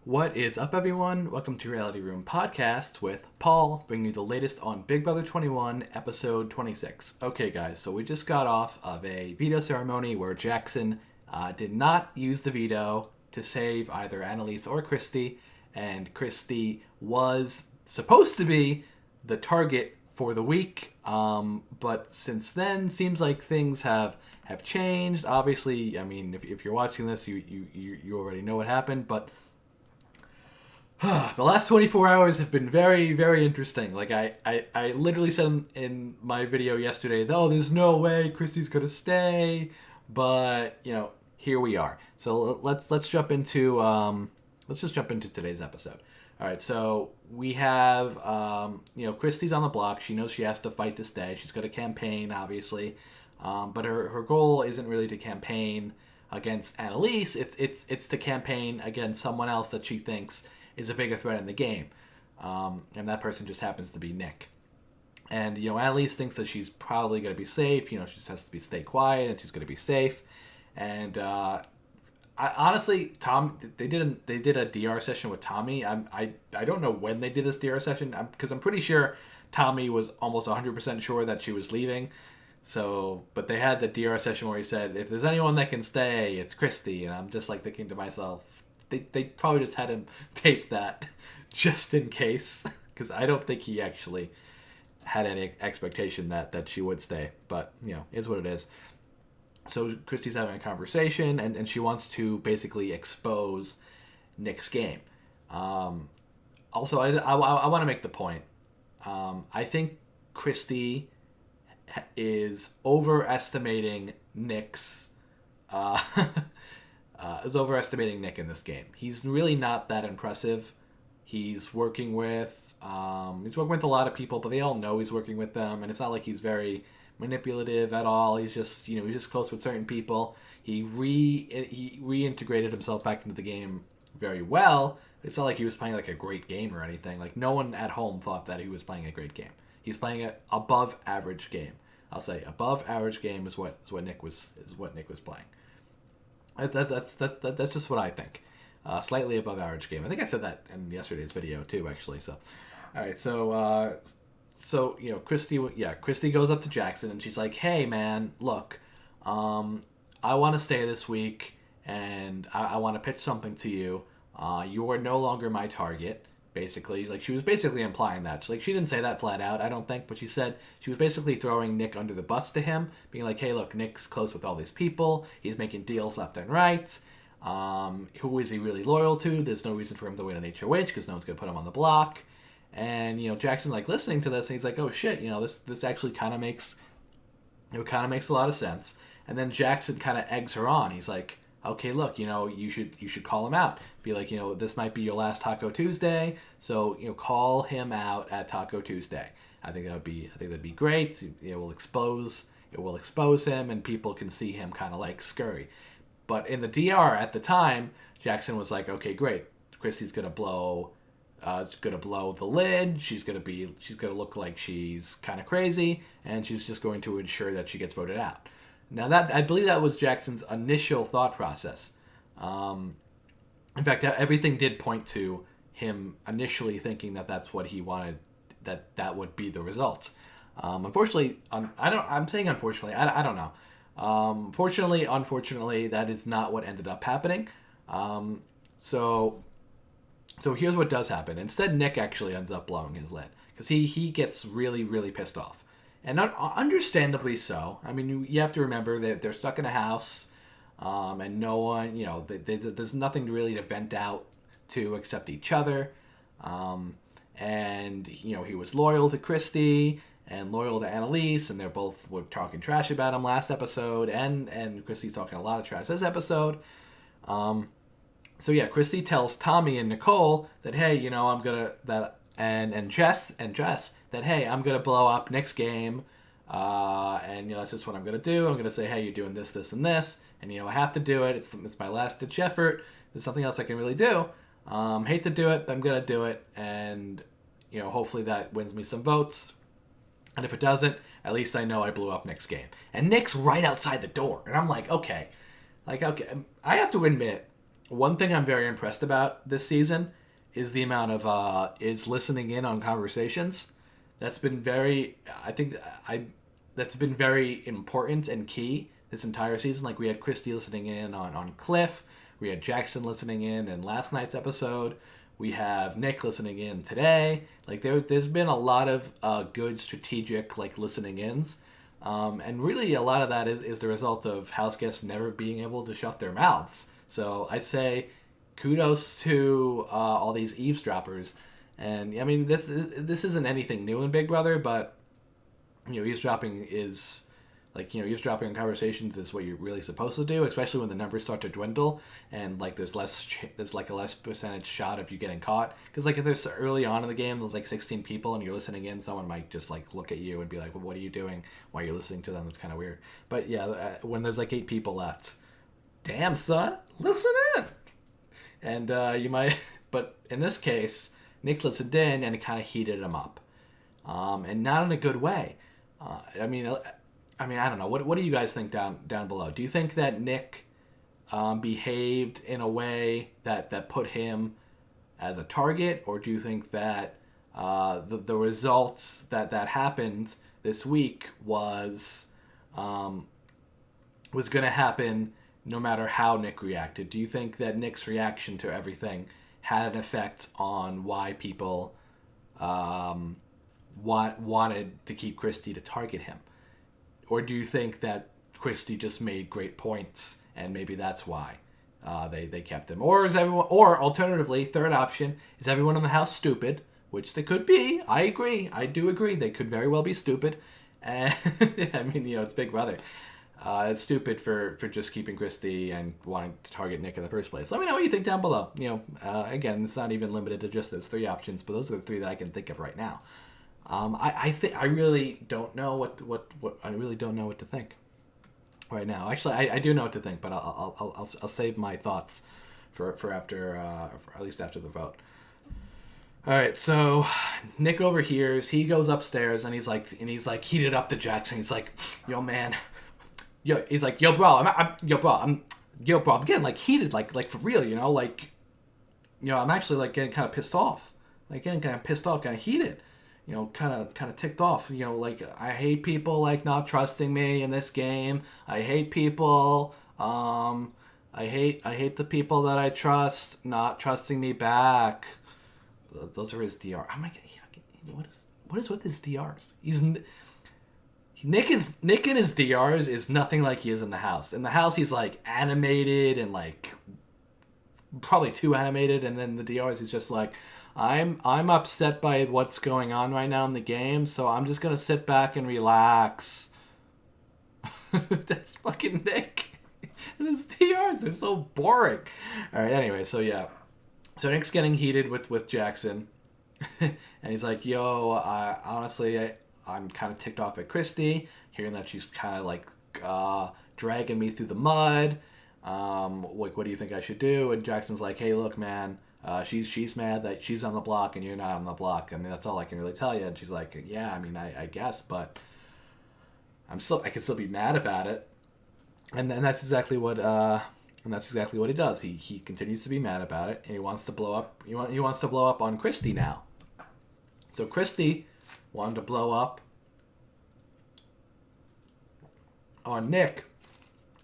What is up, everyone? Welcome to Reality Room Podcast with Paul, bringing you the latest on Big Brother 21, episode 26. Okay, guys, so we just got off of a veto ceremony where Jackson did not use the veto to save either Annalise or Christie, and Christie was supposed to be the target for the week, but since then, seems like things have changed. Obviously, I mean, if you're watching this, you already know what happened, but the last 24 hours have been very, very interesting. Like, I literally said in my video yesterday, oh, there's no way Christie's going to stay. But, here we are. So let's jump into, let's just jump into today's episode. All right, so we have, Christie's on the block. She knows she has to fight to stay. She's got a campaign, obviously. But her goal isn't really to campaign against Annalise. It's to campaign against someone else that she thinks is a bigger threat in the game. And that person just happens to be Nick. And, Annalise thinks that she's probably going to be safe. She just has to stay quiet and she's going to be safe. And honestly, Tom, they did a DR session with Tommy. I don't know when they did this DR session because I'm pretty sure Tommy was almost 100% sure that she was leaving. So, but they had the DR session where he said, if there's anyone that can stay, it's Christie. And I'm just like thinking to myself, they probably just had him tape that just in case, because I don't think he actually had any expectation that she would stay. But, is what it is. So Christie's having a conversation, and she wants to basically expose Nick's game. Also, I want to make the point. I think Christie is overestimating Nick's... is overestimating Nick in this game. He's really not that impressive. He's working with a lot of people, but they all know he's working with them, and it's not like he's very manipulative at all. He's just he's just close with certain people. He reintegrated himself back into the game very well. It's not like he was playing like a great game or anything. Like, no one at home thought that he was playing a great game. He's playing an above average game. I'll say above average game is what Nick was playing. That's just what I think. Slightly above average game. I think I said that in yesterday's video too, actually. So, all right. So Christie goes up to Jackson and she's like, "Hey, man, look, I want to stay this week, and I want to pitch something to you. You are no longer my target." Basically, like, she was basically implying that. She didn't say that flat out, I don't think, but she was basically throwing Nick under the bus to him, being like, hey, look, Nick's close with all these people. He's making deals left and right. Who is he really loyal to? There's no reason for him to win an HOH because no one's going to put him on the block. And, Jackson, listening to this, and he's like, oh, shit, this actually kind of makes a lot of sense. And then Jackson kind of eggs her on. He's like, okay, look, you should call him out. Be like, this might be your last Taco Tuesday, so call him out at Taco Tuesday. I think that'd be great. It will expose him, and people can see him kind of like scurry. But in the DR at the time, Jackson was like, okay, great. Christie's gonna blow the lid. She's gonna look like she's kind of crazy, and she's just going to ensure that she gets voted out. Now, that I believe that was Jackson's initial thought process. In fact, everything did point to him initially thinking that that's what he wanted, that would be the result. Unfortunately, I'm saying unfortunately, I don't know. Fortunately, unfortunately, that is not what ended up happening. So here's what does happen. Instead, Nick actually ends up blowing his lid because he gets really, really pissed off. And understandably so. I mean, you have to remember that they're stuck in a house, and no one, there's nothing really to vent out to except each other. And, he was loyal to Christie and loyal to Annalise, and were talking trash about him last episode, and Christie's talking a lot of trash this episode. So yeah, Christie tells Tommy and Nicole that, hey, I'm gonna and Jess that, hey, I'm gonna blow up Nick's game, and that's just what I'm gonna do. I'm gonna say, hey, you're doing this, this, and this, and I have to do it. It's my last ditch effort. There's nothing else I can really do. Hate to do it, but I'm gonna do it, and hopefully that wins me some votes. And if it doesn't, at least I know I blew up Nick's game. And Nick's right outside the door, and I'm like, okay, I have to admit, one thing I'm very impressed about this season is the amount of is listening in on conversations. That's been very, I think I that's been very important and key this entire season. Like we had Christy listening in on Cliff, we had Jackson listening in last night's episode. We have Nick listening in today. Like there's been a lot of good strategic like listening ins, and really a lot of that is the result of house guests never being able to shut their mouths. So I say kudos to all these eavesdroppers. And I mean this isn't anything new in Big Brother, but eavesdropping is eavesdropping on conversations is what you're really supposed to do, especially when the numbers start to dwindle and like there's like a less percentage shot of you getting caught. Because like if there's early on in the game, there's like 16 people and you're listening in, someone might just like look at you and be like, well, what are you doing while you're listening to them? That's kind of weird. But yeah, when there's like 8 people left, damn son, listen in. And you might, but in this case, Nick listened in and it kind of heated him up, and not in a good way. I don't know. What do you guys think down below? Do you think that Nick behaved in a way that put him as a target, or do you think that the results that happened this week was going to happen no matter how Nick reacted? Do you think that Nick's reaction to everything had an effect on why people wanted to keep Christy to target him? Or do you think that Christy just made great points and maybe that's why they kept him? Or is everyone? Or alternatively, third option, is everyone in the house stupid? Which they could be. I agree. I do agree. They could very well be stupid. And I mean, it's Big Brother. It's stupid for just keeping Christy and wanting to target Nick in the first place. Let me know what you think down below. Again, it's not even limited to just those 3 options, but those are the 3 that I can think of right now. I really don't know what I really don't know what to think right now. Actually, I do know what to think, but I'll save my thoughts for after, for at least after the vote. All right, so Nick overhears. He goes upstairs and he's like heated up to Jackson. He's like, "Yo, man, he's like, yo, bro, I'm getting like heated, like for real, I'm actually like getting kind of pissed off, kind of heated." Kind of ticked off. Like I hate people like not trusting me in this game. I hate people. I hate the people that I trust not trusting me back. Those are his DR. Oh my god, what is with his DRs? Nick in his DRs is nothing like he is in the house. In the house, he's like animated and like probably too animated, and then the DRs he's just like, I'm upset by what's going on right now in the game, so I'm just gonna sit back and relax. That's fucking Nick. And his TRs are so boring. Alright, anyway, so yeah. So Nick's getting heated with Jackson. And he's like, yo, I'm kind of ticked off at Christy, hearing that she's kind of like dragging me through the mud. What do you think I should do? And Jackson's like, hey, look, man, she's mad that she's on the block and you're not on the block. I mean, that's all I can really tell you. And she's like, yeah, I mean, I guess, but I can still be mad about it. And then that's exactly what he does. He continues to be mad about it, and he wants to blow up. He wants to blow up on Christy now. So Christy wanted to blow up on Nick,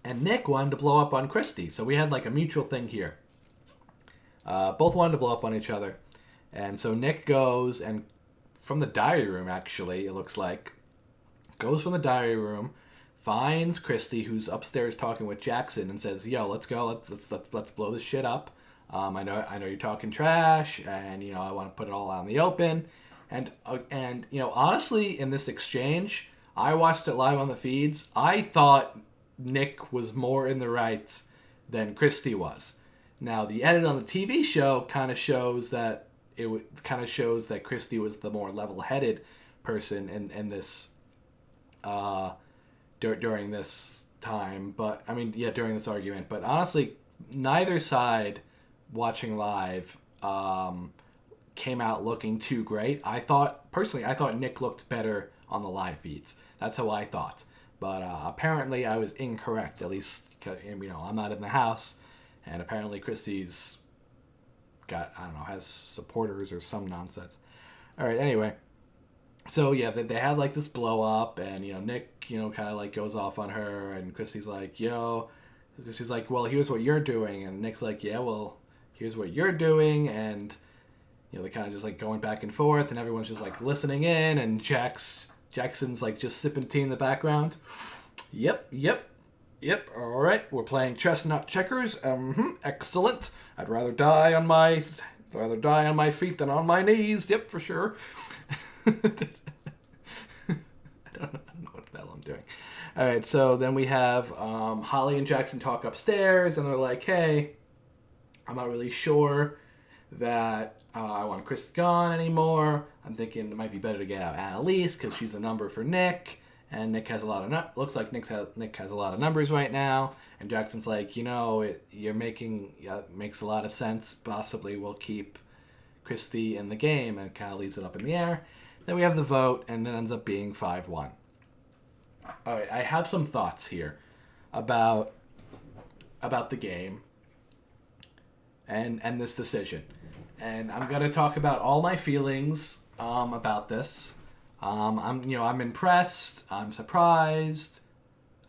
and Nick wanted to blow up on Christy. So we had like a mutual thing here. Both wanted to blow up on each other, and so Nick goes and from the diary room. Actually, it looks like goes from the diary room. Finds Christy, who's upstairs talking with Jackson, and says, "Yo, let's go. Let's blow this shit up. I know you're talking trash, and I want to put it all out in the open." And honestly, in this exchange, I watched it live on the feeds. I thought Nick was more in the right than Christy was. Now, the edit on the TV show kind of shows that Christy was the more level-headed person in this. During this time, but I mean, yeah, during this argument. But honestly, neither side watching live came out looking too great. I thought Nick looked better on the live feeds. That's how I thought. But apparently I was incorrect, at least, I'm not in the house. And apparently Christy's got, I don't know, has supporters or some nonsense. All right, anyway. So yeah, they had like this blow up, and Nick, kind of like goes off on her, and Christy's like, "Yo," she's like, "Well, here's what you're doing," and Nick's like, "Yeah, well, here's what you're doing," and they kind of just like going back and forth, and everyone's just like listening in, and Jackson's like just sipping tea in the background. Yep. All right, we're playing chestnut checkers. Excellent. I'd rather die on my feet than on my knees. Yep, for sure. I don't know what the hell I'm doing. All right, so then we have Holly and Jackson talk upstairs, and they're like, "Hey, I'm not really sure that I want Chris gone anymore. I'm thinking it might be better to get out Annalise because she's a number for Nick, and Nick has a lot of looks like Nick has a lot of numbers right now." And Jackson's like, makes a lot of sense. Possibly we'll keep Christy in the game, and kind of leaves it up in the air. Then we have the vote, and it ends up being 5-1. All right, I have some thoughts here about the game and this decision, and I'm gonna talk about all my feelings about this. I'm impressed. I'm surprised.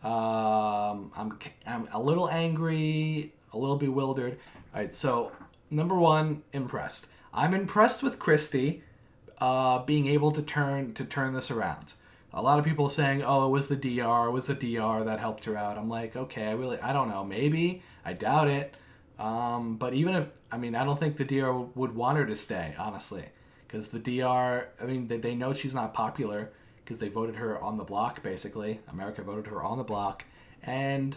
I'm a little angry, a little bewildered. All right, so number one, impressed. I'm impressed with Christy being able to turn this around. A lot of people saying, "Oh, it was the DR that helped her out." I'm like, okay, I don't know, maybe, I doubt it. But even if, I don't think the DR would want her to stay, honestly, because the DR, they know she's not popular because they voted her on the block. Basically, America voted her on the block, and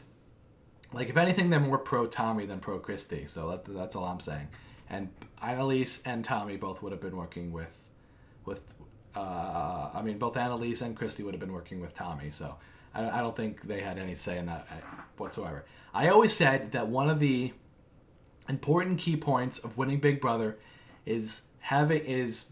like if anything, they're more pro Tommy than pro Christy. So that's all I'm saying. And Annalise and Tommy both would have been working with both Annalise and Christy would have been working with Tommy, so I don't think they had any say in that whatsoever. I always said that one of the important key points of winning Big Brother is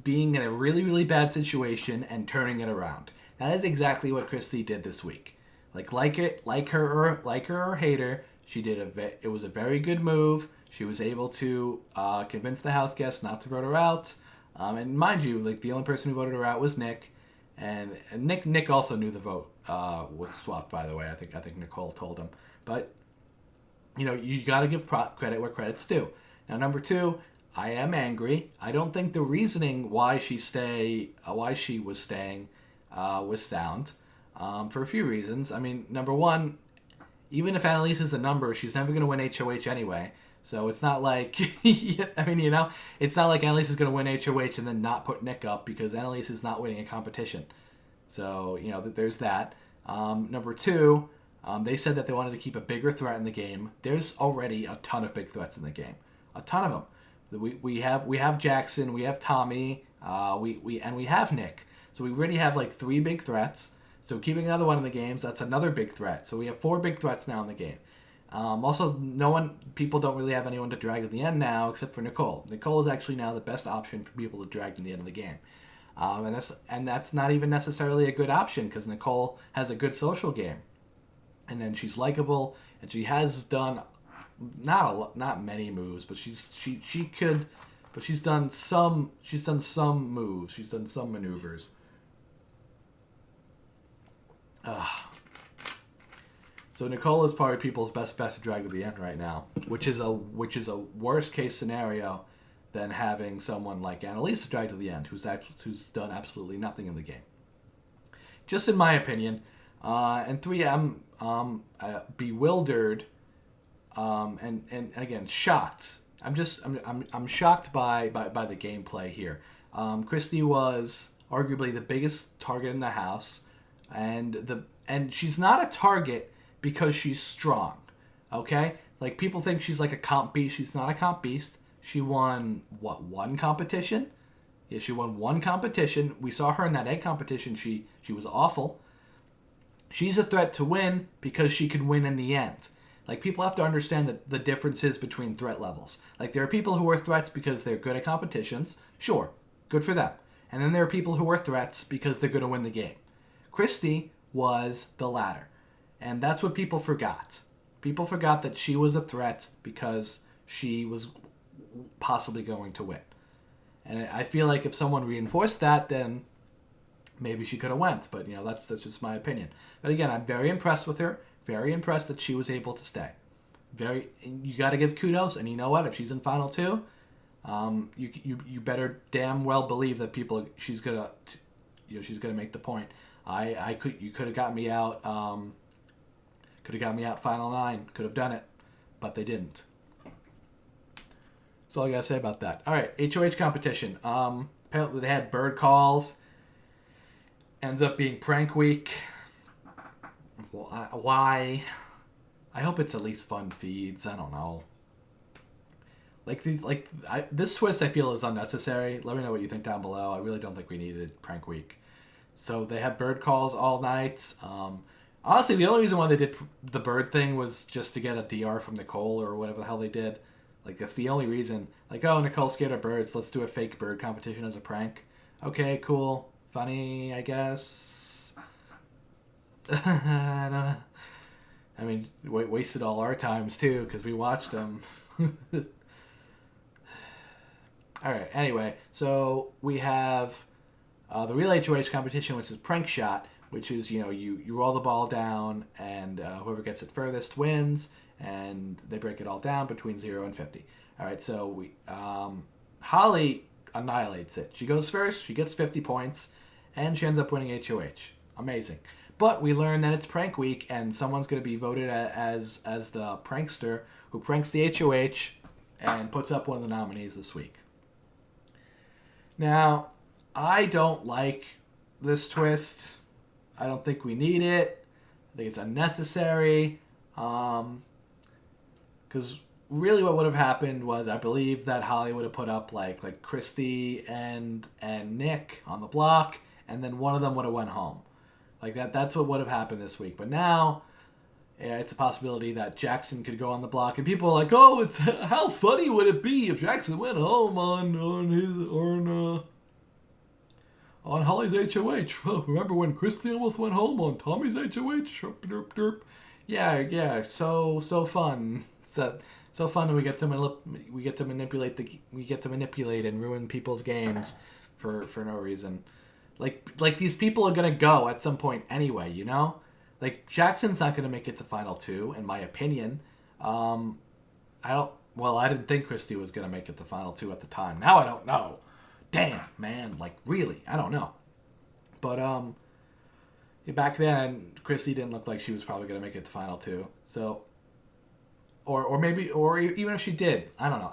being in a really, really bad situation and turning it around. That is exactly what Christy did this week. Like her or hate her, she did it was a very good move. She was able to convince the house guests not to vote her out. And mind you, like the only person who voted her out was Nick, and Nick also knew the vote was swapped. By the way, I think Nicole told him. But you got to give credit where credit's due. Now, number two, I am angry. I don't think the reasoning why she was staying was sound for a few reasons. Number one, even if Annalise is the number, she's never going to win HOH anyway. So it's not like, it's not like Annalise is going to win HOH and then not put Nick up because Annalise is not winning a competition. So, there's that. Number two, they said that they wanted to keep a bigger threat in the game. There's already a ton of big threats in the game. A ton of them. We have Jackson, we have Tommy, we have Nick. So we already have like 3 big threats. So keeping another one in the games, that's another big threat. So we have 4 big threats now in the game. Also, people don't really have anyone to drag to the end now except for Nicole. Nicole is actually now the best option for people to drag to the end of the game. And that's not even necessarily a good option because Nicole has a good social game. And then she's likable, and she has done not many moves, but she's done some moves. She's done some maneuvers. So Nicole is probably people's best bet to drag to the end right now, which is a worst case scenario than having someone like Annalise to drag to the end, who's done absolutely nothing in the game. Just in my opinion. And 3, I'm bewildered, and again shocked. I'm shocked by the gameplay here. Christy was arguably the biggest target in the house, and she's not a target because she's strong. Okay, like people think she's like a comp beast. She's not a comp beast. She won one competition? Yeah, she won one competition. We saw her in that egg competition. She was awful. She's a threat to win because she can win in the end. Like, people have to understand the differences between threat levels. Like, there are people who are threats because they're good at competitions. Sure, good for them. And then there are people who are threats because they're going to win the game. Christy was the latter. And that's what people forgot. People forgot that she was a threat because she was possibly going to win. And I feel like if someone reinforced that, then maybe she could have went. But, that's just my opinion. But again, I'm very impressed with her. Very impressed that she was able to stay. You got to give kudos. And you know what? If she's in Final Two, you better damn well believe that she's gonna make the point. You could have got me out. Could have got me out Final 9. Could have done it, but they didn't. That's all I gotta say about that. All right, HOH competition. Apparently they had bird calls. Ends up being prank week. Why? I hope it's at least fun feeds. I don't know. This twist I feel is unnecessary. Let me know what you think down below. I really don't think we needed prank week. So they had bird calls all night. Honestly, the only reason why they did the bird thing was just to get a DR from Nicole or whatever the hell they did. Like, that's the only reason. Like, oh, Nicole's scared of birds. Let's do a fake bird competition as a prank. Okay, cool. Funny, I guess. I don't know. I mean, wasted all our times, too, because we watched them. All right, anyway. So we have the real HOH competition, which is prank shot, which is, you roll the ball down, and whoever gets it furthest wins, and they break it all down between 0 and 50. All right, so Holly annihilates it. She goes first, she gets 50 points, and she ends up winning HOH. Amazing. But we learn that it's prank week, and someone's going to be voted as the prankster who pranks the HOH and puts up one of the nominees this week. Now, I don't like this twist. I don't think we need it. I think it's unnecessary. Because really what would have happened was, I believe that Holly would have put up like Christy and Nick on the block, and then one of them would have went home. Like that's what would have happened this week. But now, it's a possibility that Jackson could go on the block, and people are like, oh, it's how funny would it be if Jackson went home on Holly's HOH. Oh, remember when Christy almost went home on Tommy's HOH? Derp, derp, derp. Yeah, so fun. So fun, and we get to manipulate and ruin people's games for no reason. Like these people are gonna go at some point anyway, Like, Jackson's not gonna make it to Final 2, in my opinion. I didn't think Christy was gonna make it to Final 2 at the time. Now I don't know. Damn, man, really, I don't know. But back then, Christy didn't look like she was probably gonna make it to Final 2. So, or even if she did, I don't know.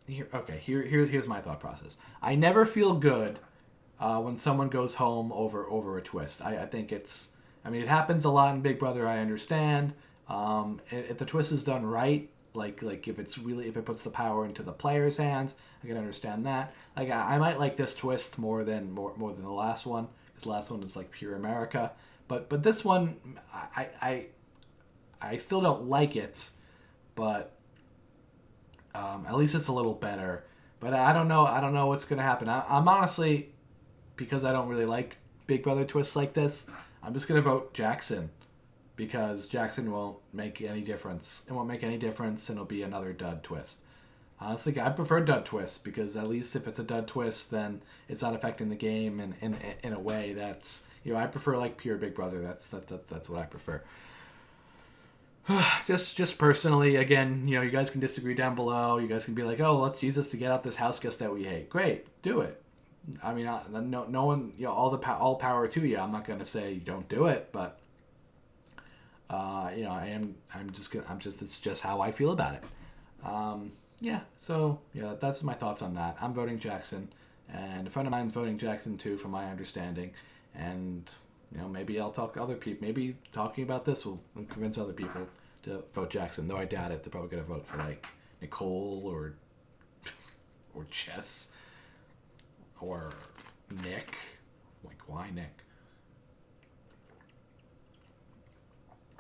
Here's my thought process. I never feel good when someone goes home over a twist. I think it happens a lot in Big Brother. I understand. If the twist is done right, like if it puts the power into the player's hands, I can understand that. Like, I might like this twist more than the last one, because the last one is like pure America. But this one, I still don't like it, but at least it's a little better. But I don't know what's gonna happen. I'm honestly, because I don't really like Big Brother twists like this, I'm just gonna vote Jackson, because Jackson won't make any difference. It won't make any difference, and it'll be another dud twist. Honestly, I prefer dud twists, because at least if it's a dud twist, then it's not affecting the game in a way that's, I prefer like pure Big Brother. That's what I prefer. just personally, again, you guys can disagree down below. You guys can be like, oh, let's use this to get out this house guest that we hate. Great, do it. I mean, no one, all power to you. I'm not gonna say don't do it, but it's just how I feel about it. That's my thoughts on that. I'm voting Jackson, and a friend of mine's voting Jackson too, from my understanding. And maybe I'll talk to other people. Maybe talking about this will convince other people to vote Jackson. Though I doubt it. They're probably gonna vote for like Nicole or Chess or Nick. Like, why Nick?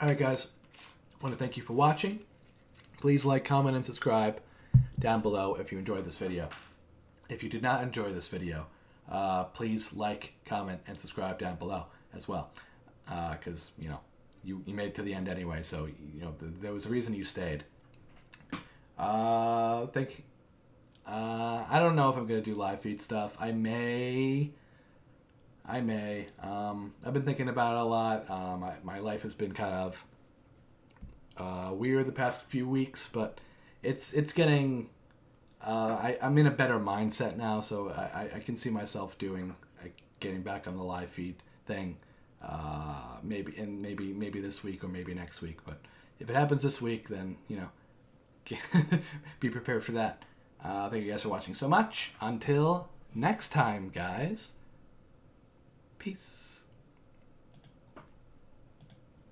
Alright guys, I want to thank you for watching. Please like, comment, and subscribe down below if you enjoyed this video. If you did not enjoy this video, please like, comment, and subscribe down below as well. Because, you made it to the end anyway, so there was a reason you stayed. Think. I don't know if I'm gonna do live feed stuff. I may. I've been thinking about it a lot. My life has been kind of weird the past few weeks, but it's getting. I'm in a better mindset now, so I can see myself getting back on the live feed thing. Maybe this week or maybe next week. But if it happens this week, then be prepared for that. Thank you guys for watching so much. Until next time, guys. Peace.